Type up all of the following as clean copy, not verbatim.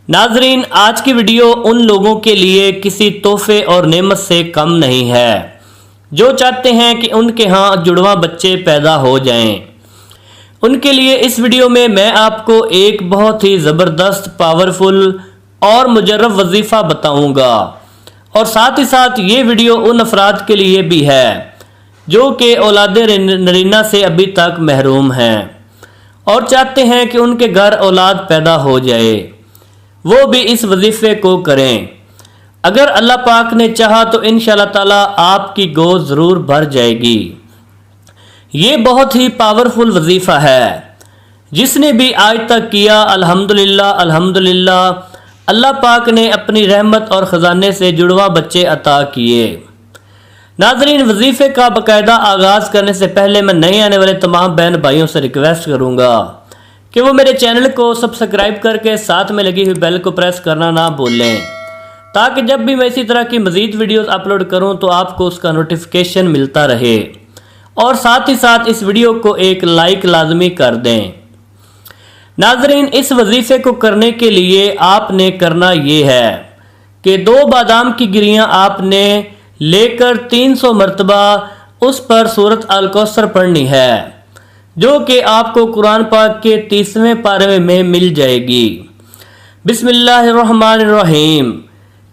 ناظرین، آج کی ویڈیو ان لوگوں کے لیے کسی تحفے اور نعمت سے کم نہیں ہے جو چاہتے ہیں کہ ان کے ہاں جڑواں بچے پیدا ہو جائیں۔ ان کے لیے اس ویڈیو میں آپ کو ایک بہت ہی زبردست، پاورفل اور مجرب وظیفہ بتاؤں گا، اور ساتھ ہی ساتھ یہ ویڈیو ان افراد کے لیے بھی ہے جو کہ اولاد نرینہ سے ابھی تک محروم ہیں اور چاہتے ہیں کہ ان کے گھر اولاد پیدا ہو جائے، وہ بھی اس وظیفے کو کریں۔ اگر اللہ پاک نے چاہا تو انشاءاللہ تعالی آپ کی گود ضرور بھر جائے گی۔ یہ بہت ہی پاورفل وظیفہ ہے، جس نے بھی آج تک کیا الحمدللہ الحمدللہ اللہ پاک نے اپنی رحمت اور خزانے سے جڑواں بچے عطا کیے۔ ناظرین، وظیفے کا باقاعدہ آغاز کرنے سے پہلے میں نئے آنے والے تمام بہن بھائیوں سے ریکویسٹ کروں گا کہ وہ میرے چینل کو سبسکرائب کر کے ساتھ میں لگی ہوئی بیل کو پریس کرنا نہ بھولیں، تاکہ جب بھی میں اسی طرح کی مزید ویڈیوز اپلوڈ کروں تو آپ کو اس کا نوٹیفیکیشن ملتا رہے، اور ساتھ ہی ساتھ اس ویڈیو کو ایک لائک لازمی کر دیں۔ ناظرین، اس وظیفے کو کرنے کے لیے آپ نے کرنا یہ ہے کہ 2 بادام کی گریاں آپ نے لے کر 300 مرتبہ اس پر سورۃ الکوثر پڑھنی ہے، جو کہ آپ کو قرآن پاک کے 30ویں پارے میں مل جائے گی۔ بسم اللہ الرحمن الرحیم،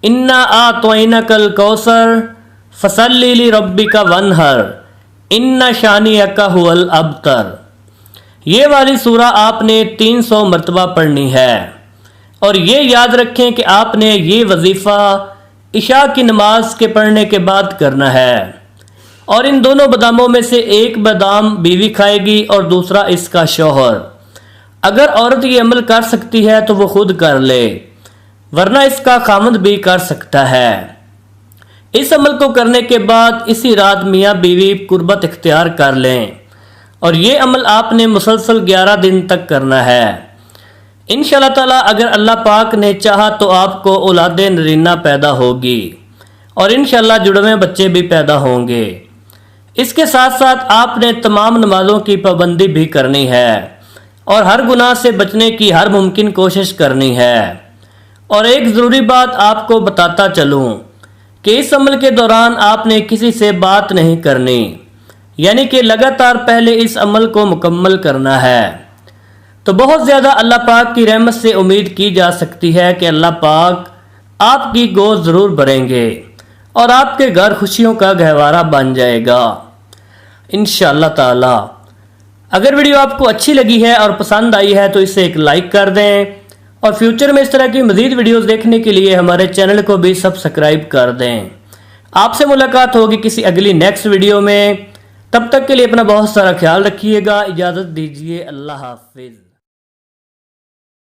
انا اعطیناک الکوثر فصل لربک وانحر ان شانئک ھو الابتر۔ یہ والی سورہ آپ نے 300 مرتبہ پڑھنی ہے، اور یہ یاد رکھیں کہ آپ نے یہ وظیفہ عشاء کی نماز کے پڑھنے کے بعد کرنا ہے، اور ان دونوں باداموں میں سے ایک بادام بیوی کھائے گی اور دوسرا اس کا شوہر۔ اگر عورت یہ عمل کر سکتی ہے تو وہ خود کر لے، ورنہ اس کا خاوند بھی کر سکتا ہے۔ اس عمل کو کرنے کے بعد اسی رات میاں بیوی قربت اختیار کر لیں، اور یہ عمل آپ نے مسلسل 11 دن تک کرنا ہے۔ انشاءاللہ تعالی اگر اللہ پاک نے چاہا تو آپ کو اولاد نرینہ پیدا ہوگی، اور انشاءاللہ جڑوے بچے بھی پیدا ہوں گے۔ اس کے ساتھ ساتھ آپ نے تمام نمازوں کی پابندی بھی کرنی ہے، اور ہر گناہ سے بچنے کی ہر ممکن کوشش کرنی ہے۔ اور ایک ضروری بات آپ کو بتاتا چلوں کہ اس عمل کے دوران آپ نے کسی سے بات نہیں کرنی، یعنی کہ لگاتار پہلے اس عمل کو مکمل کرنا ہے۔ تو بہت زیادہ اللہ پاک کی رحمت سے امید کی جا سکتی ہے کہ اللہ پاک آپ کی گود ضرور بھریں گے، اور آپ کے گھر خوشیوں کا گہوارہ بن جائے گا انشاءاللہ تعالی۔ اگر ویڈیو آپ کو اچھی لگی ہے اور پسند آئی ہے تو اسے ایک لائک کر دیں، اور فیوچر میں اس طرح کی مزید ویڈیوز دیکھنے کے لیے ہمارے چینل کو بھی سبسکرائب کر دیں۔ آپ سے ملاقات ہوگی کسی اگلی نیکسٹ ویڈیو میں، تب تک کے لیے اپنا بہت سارا خیال رکھیے گا۔ اجازت دیجیے، اللہ حافظ۔